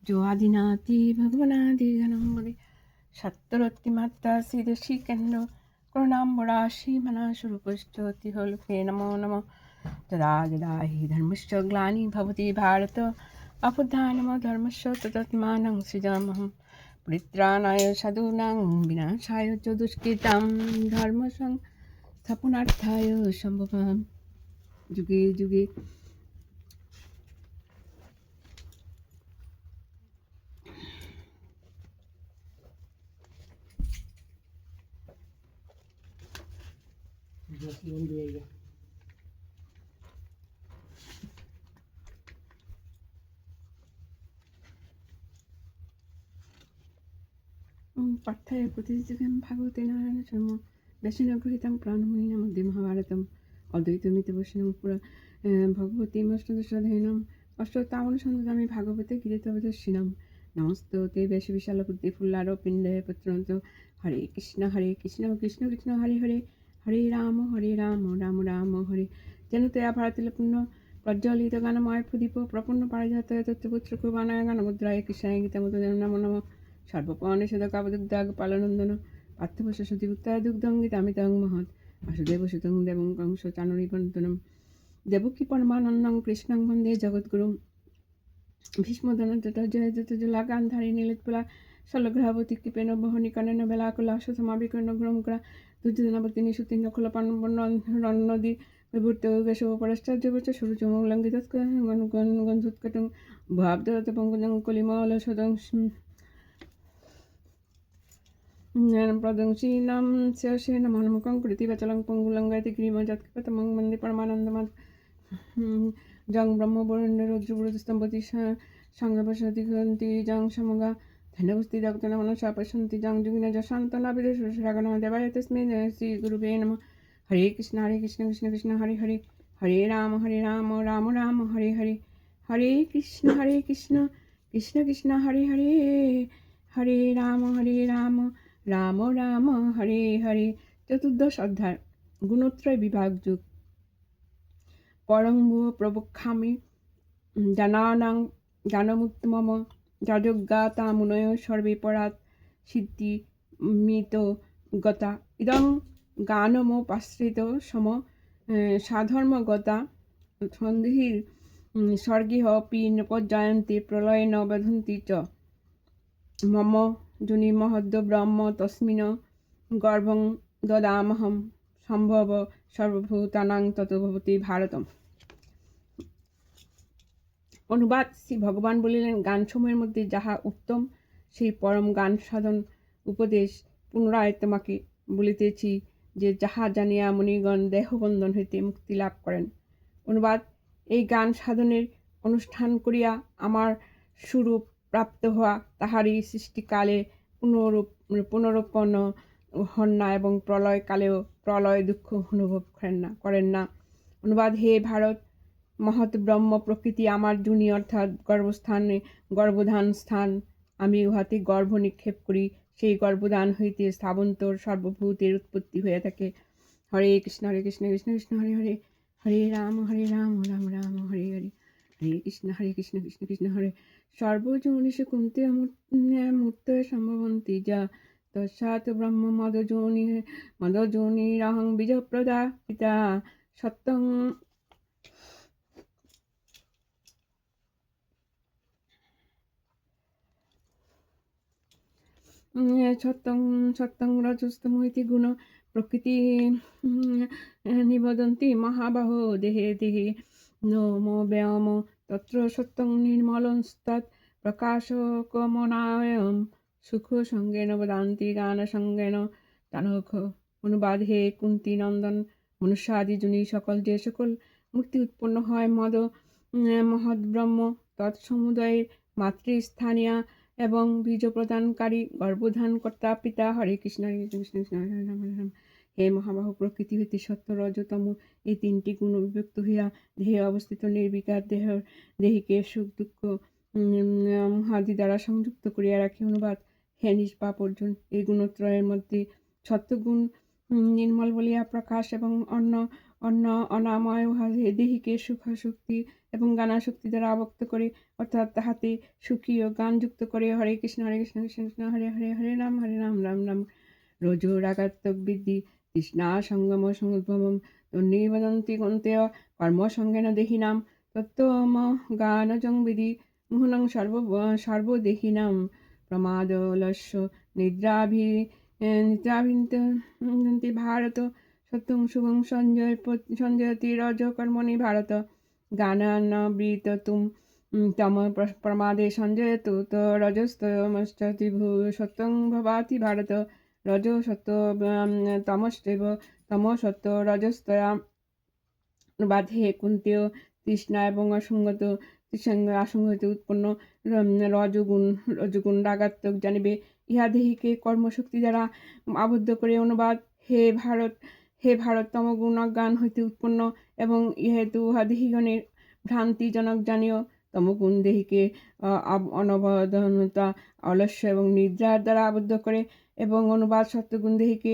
जो आदिनाति भगवनादिगणं सत्तरोत्तिमात्ता सीदशिकेन्द्र करुणाम्बराशि मनाशुरूपश्चोतिहोलुके नमो नमः तदा यदा हि धर्मस्य ग्लानिर्भवति भारत अभ्युत्थानं धर्मस्य तदात्मानं सृजाम्यहं परित्राणाय साधूनां विनाशाय च दुष्कृतां धर्मसंस्थापनार्थाय सम्भवामि जुगे जुगे। পাঠ্যায় প্রতিযোগিতাম ভাগবতে নারায়ণ শর্ম দশিণ গৃহীতাম প্রাণমুনিনা মধ্যে মহাভারতম অদ্বৈতমিত বৈষ্ণব পুরা ভগবতী অষ্টাদশাধ্যায়নম অষ্টতামনুসন্ধামি ভাগবতে গীতবদর্শিনম নমস্তে বেশ বিশাল বুদ্ধি ফুল্লারো পিণ্ডে পুত্রন্ত হরে কৃষ্ণ কৃষ্ণ কৃষ্ণ হরে হরে হরে রাম রাম রাম হরে যেন তয়া ভারতীয় পূর্ণ প্রজ্বলিত গানময় প্রদীপ প্রপন্ন পারিজাত তত্ত্বপুত্র বানায় গানমুদ্রায় কৃষ্ণায় গীতামত নমো নম সর্বপর্ণে সদকাবদুগ্ধাগ পালনন্দন পার্থবশ সতীভুক্তায় দুগ্ধঙ্গিতামিতং মহৎ বাসুদেব সুতং দেবং কংস চানুরিবন্তনম দেবকী পরমানন্দং কৃষ্ণং বন্দে জগদ্গুরুম ভীষ্মদনতজলা গান্ধারী নীলোৎপলা শলগ্রহাবতী কৃপেণ বহনি কর্ণেন বেলাকুলা সমাবিকর্ণ গ্রমগ্রা দুর্যোধনাবতী নিশুতি নখল পান্নদি বিভূত কেশব পরাশ্চর্যবচ সরুচমলঙ্ঘিত গন্ধুৎকটং ভাবদরত পঙ্কজং কলিমল সদং প্রদংশীনাম শেষেন মনমুখং কৃতিবাচলং পঙ্গুলঙ্গায়তি গ্রীমজাৎকৃতমং বন্দে পরমানন্দমাদ জং ব্রহ্মবরণ্য রুদ্রবৃতস্তম্ভতি সংগবসতি গন্তি জং সমগা ধনবস্তি জগতন মনসা পশ্যন্তি জং যুগিনা যশান্তনা বিদুষরাগণ দেবায় তস্मै শ্রী গুরুবে নমঃ। হরে কৃষ্ণ কৃষ্ণ কৃষ্ণ হরে হরে হরে রাম রাম রাম হরে হরে হরে কৃষ্ণ কৃষ্ণ কৃষ্ণ হরে হরে হরে রাম রাম রাম হরে হরে। চতুর্দশ অধ্যায় গুণত্রয় বিভাগ যুগ। পরঙ্গ প্রবক্ষামি জানানাং জ্ঞানমুত্তমম যজ্ঞাতা মুনয় সর্বে পরাৎ সিদ্ধি মিত গতা ইদং গানমোপাশ্রিত সম সাধর্মগতা সন্দেহির স্বর্গেহ পি নপজ্জায়ন্তি প্রলয়ে ন বধন্তি চ মম যোনি মহদ্য ব্রহ্ম তস্মিন গর্ভং দদামহম সম্ভব সর্বভূতানাং তত ভবতি ভারতম। অনুবাদ। শ্রী ভগবান বলিলেন, গানসমূহের মধ্যে যাহা উত্তম সেই পরম গান সাধন উপদেশ পুনরায় তোমাকে বলিতেছি, যে যাহা জানিয়া মুনিগণ দেহবন্ধন হইতে মুক্তি লাভ করেন। অনুবাদ। এই গান সাধনের অনুষ্ঠান করিয়া আমার স্বরূপ প্রাপ্ত হওয়া তাহারই সৃষ্টিকালে পুনরুৎপন্ন হন না এবং প্রলয়কালেও প্রলয় দুঃখ অনুভব করেন না। অনুবাদ। হে ভারত, মহৎ ব্রহ্ম প্রকৃতি আমার জুনি অর্থাৎ গর্ভধান স্থান। আমি উহাতে গর্ভ নিক্ষেপ করি, সেই গর্ভধান হইতে স্থাবন্তর সর্বভূতের উৎপত্তি হইয়া থাকে। হরে কৃষ্ণ কৃষ্ণ কৃষ্ণ হরে হরে হরে রাম রাম রাম হরে হরে হরে কৃষ্ণ কৃষ্ণ হরে। সর্বযোনিষু কুন্তে মূর্ত সম্ভবন্তি যা তস্যাৎ ব্রহ্ম মদযোনিরহং বীজপ্রদা পিতা সত্যং সত্যং রজস্তমইতি গুণ প্রকৃতি নিবদন্তি মহাবাহো দেহে দেহে নোম ব্যায়াম তত্র সত্যং নির্মলস্তাৎ প্রকাশকমনায়ম সুখ সঙ্গেন বদান্তি গান সঙ্গেন তানখ। অনুবাদ। হে কুন্তি নন্দন, মনুষ্যাদি জনি সকল যে সকল মূর্তি উৎপন্ন হয় মহৎ ব্রহ্ম তৎসমুদয়ের মাতৃস্থানীয়া এবং বীজ প্রদানকারী গর্ভধান কর্তা পিতা। হরে কৃষ্ণ কৃষ্ণ কৃষ্ণ হরে রাম রাম। হে মহাবাহু, প্রকৃতি হইতে সত্য রজতম এই তিনটি গুণ বিভক্ত হইয়া দেহে অবস্থিত নির্বিকার দেহিকে সুখ দুঃখ আদি দ্বারা সংযুক্ত করিয়া রাখি। অনুবাদ। হে নিষ্পাপ অর্জুন, এই গুণত্রয়ের মধ্যে সত্যগুণ নির্মল বলিয়া প্রকাশ এবং অন্য অনাময় দেহিকে সুখ শক্তি এবং গানাসক্তি দ্বারা আবক্ত করে, অর্থাৎ তাহাতে সুখী ও গানযুক্ত করে। হরে কৃষ্ণ কৃষ্ণ কৃষ্ণ হরে হরে, হরে রাম রাম রাম। রজো রাগাত্মক বৃদ্ধি তৃষ্ণা সঙ্গম সমুদ্ভবম তন্নিবদন্তি কন্তেয় কর্মসঙ্গেন দেহিনাম তত্ত্বম গানজং বিধি মুহুনং সর্বদেহিনাম প্রমাদলস্য নিদ্রাভিন্তি ভারত সত্যং শুভং সঞ্জয়তি রজ কর্মণি ভারত গানানবৃত তুম তম প্রমাদে সঞ্জয়তু তো রজস্তমশ্চতি সত্যং ভবাতি ভারত রজ সত্য তমশ্চৈব তম সত্য রজস্তয়া বাধে কুন্তেয় তৃষ্ণা এবং অসঙ্গত আসঙ্গ হইতে উৎপন্ন রজগুণ রাগাত্মক জানিবে। ইহা দেহিকে কর্মশক্তি দ্বারা আবদ্ধ করে। অনুবাদ: হে ভারত তমগুণ অজ্ঞান হইতে উৎপন্ন এবং ইহেতু উহা দেহিগণের ভ্রান্তিজনক জানিও। তমগুণ দেহিকে অনবধানতা, অলস্য এবং নিদ্রার দ্বারা আবদ্ধ করে। এবং অনুবাদ: সত্যগুণ দেহিকে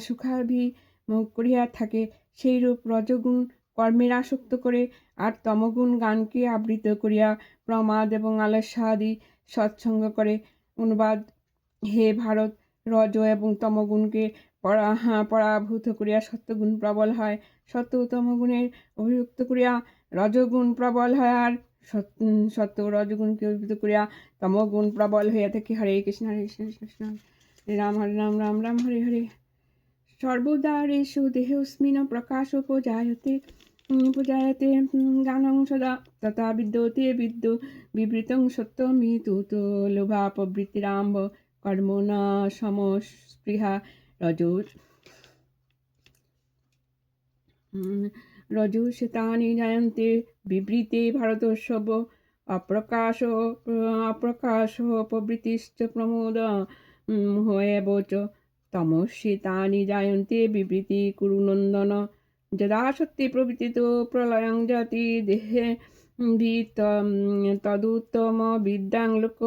সুখাভিমুখ করিয়া থাকে, সেইরূপ রজগুণ কর্মের আসক্ত করে, আর তমগুণ গানকে আবৃত করিয়া প্রমাদ এবং আলস্যাদি সৎসঙ্গ করে। অনুবাদ: হে ভারত, রজ এবং তমগুণকে পরাভূত করিয়া সত্যগুণ প্রবল হয়, সত্য ও তমগুণের অভিযুক্ত করিয়া রজগুণ প্রবল হয়, আর সত্য ও রজগুণকে অভিভূত করিয়া তমগুণ প্রবল হইয়া থাকে। হরে কৃষ্ণ কৃষ্ণ কৃষ্ণ হরে রাম রাম রাম হরে হরে। সর্বদারেষু দেহস্মিন প্রকাশোপজায়তে গানং সদা তথা বিদ্যতে বিবৃতং সত্যমিতু তো লোভাপবৃত্তিরাম্ভ কর্মণা সমস্পৃহা রজোশতানি জায়ন্তে বিবৃতে ভারতোৎসব অপ্রকাশোপবৃত্তিশ্চ প্রমোদ মোহেব চ তমস্যেতানি জায়ন্তে বিবৃতি কুরুনন্দন যদা সত্যি প্রবৃত্তিতো প্রলয়ং জাতি দেহে তদুত্তম বিদ্যাং লোক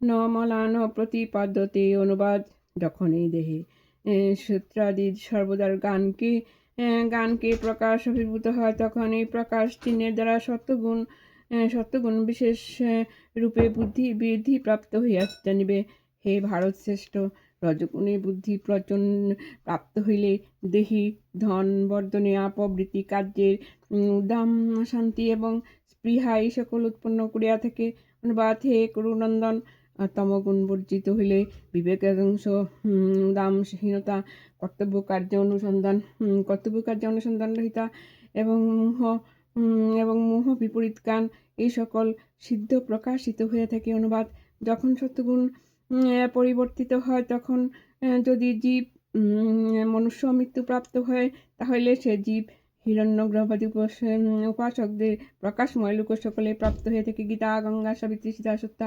ন মলান প্রতিপাদ্যতে। অনুবাদ: যখন এই দেহে সূত্রাদি সর্বদার গানকে প্রকাশ অভিভূত হয়, তখন এই প্রকাশ চিহ্নের দ্বারা সত্যগুণ বিশেষ রূপে বৃদ্ধি প্রাপ্ত হইয়া জানিবে। হে ভারত শ্রেষ্ঠ, রজগুণে বুদ্ধি প্রাপ্ত হইলে দেহি ধন বর্ধনে, আপবৃত্তি, কার্যের উদ্দাম, শান্তি এবং স্পৃহা এই সকল উৎপন্ন করিয়া থাকে। অনুবাদ: হে কুরুনন্দন, তমগুণ বর্জিত হইলে বিবেকাংশ, উদামহীনতা, কর্তব্য কার্য অনুসন্ধান রহিতা এবং মোহ বিপরীত জ্ঞান এই সকল সিদ্ধ প্রকাশিত হয়ে থাকে। অনুবাদ: যখন সত্যগুণ পরিবর্তিত হয়, তখন যদি জীব মনুষ্য মৃত্যুপ্রাপ্ত হয়, তাহলে সে জীব হিরণ্যগর্ভাদি উপাসকদের প্রকাশময় লোক সকলে প্রাপ্ত হয়ে থাকে। গীতা, গঙ্গা, সাবিত্রী, সীতা, সত্যা,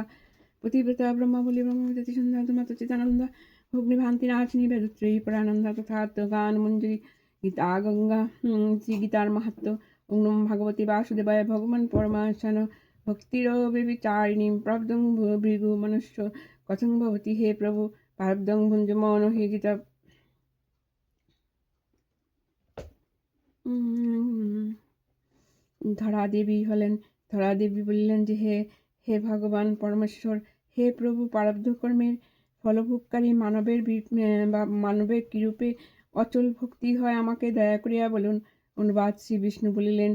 পতিব্রতা, ব্রহ্মাবলী, ব্রহ্মবিদ্যাতি সন্ধ্যা, মাতা চিদানন্দ, ভগ্নিভান্তি নাচিনী, বেদত্রয়ী পরানন্দা তথা গান মঞ্জুরি। গীতা গঙ্গা শ্রী গীতার মাহাত্ম্য। ওম নমো ভগবতে বাসুদেবায়। ভগবান পরমাশান ভক্তির বেবিচারিণী প্রাব্দং ভৃগু মনুষ্য কথং ভবতি। হে প্রভু, প্রারব্ধং ভুঞ্জ মন। হে গীতা ধরা দেবী বললেন যে হে ভগবান পরমেশ্বর, হে প্রভু, প্রারব্ধ কর্মের ফলভোগকারী মানবের কিরূপে অচল ভক্তি হয়, আমাকে দয়া করিয়া বলুন। অনুবাদ: শ্রী বিষ্ণু বলিলেন,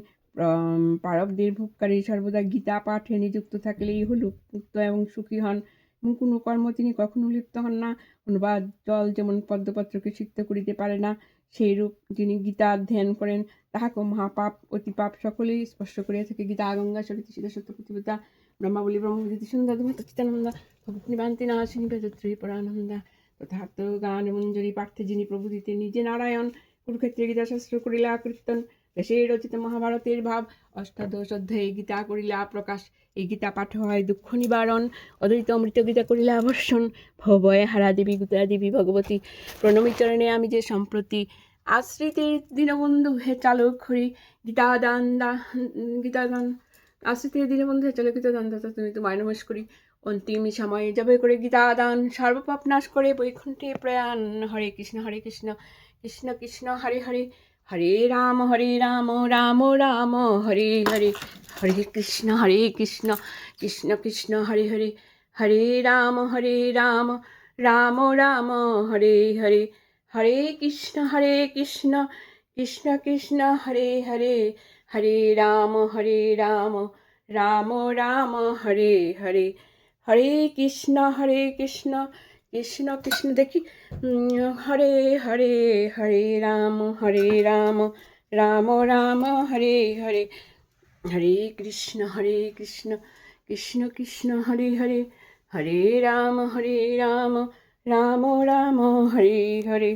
প্রারব্ধের ভোগকারী সর্বদা গীতা পাঠে নিযুক্ত থাকলেই ইহলোক মুক্ত এবং সুখী হন এবং কোনো কর্ম তিনি কখনো লিপ্ত হন না। অনুবাদ: জল যেমন পদ্মপত্রকে সিক্ত করিতে পারে না, সেইরূপ যিনি গীতা ধ্যান করেন, তাহাকে মহাপাপ অতিপাপ সকলেই স্পর্শ করিয়া থাকে। গীতা গঙ্গা সাবিত্রী, সীতা, সত্য, পতিব্রতা, ব্রহ্মাবলী, ব্রহ্মবিদ্যাতি সন্ধ্যা, মাতা চিদানন্দ, ভক্তিভান্তি নাশিনী, বেদত্রয়ী পরানন্দা তথার্থ গান মঞ্জুরি। পার্থে যিনি প্রভুদিতে নিজে নারায়ণ, কুরুক্ষেত্রে গীতাশাস্ত্র করিলা কীর্তন, দেশে রচিত মহাভারতের ভাব, অষ্টাদশ অধ্যায়ে গীতা করিলা প্রকাশ। এই গীতা পাঠ হয় দুঃখ নিবারণ, অদ্বৈত অমৃত গীতা করিলা বর্ষণ। ভবয়ে হারা দেবী গীতা দেবী ভগবতী, প্রণমী চরণে আমি যে সম্প্রতি। আশ্রিতের দীনবন্ধু হে চালক হরি, গীতাদান আশ্রিতের দীনবন্ধু হে চালক গীতাদান দাতা, তুমি তোমায় নমস্কার করি। অন্তিম সময়ে যাবে করে গীতাদান, সর্বপাপ নাশ করে বৈকুণ্ঠে প্রয়াণ। হরে কৃষ্ণ কৃষ্ণ কৃষ্ণ হরে হরে, হরে রাম রাম রাম হরে হরে, হরে কৃষ্ণ কৃষ্ণ কৃষ্ণ হরে হরে, হরে রাম রাম রাম হরে হরে, হরে কৃষ্ণ কৃষ্ণ কৃষ্ণ হরে হরে, হরে রাম রাম রাম হরে হরে, হরে কৃষ্ণ কৃষ্ণ কৃষ্ণ দেখি হরে হরে, হরে রাম রাম হরে হরে, হরে কৃষ্ণ কৃষ্ণ কৃষ্ণ হরে হরে, হরে রাম রাম রাম হরে হরে।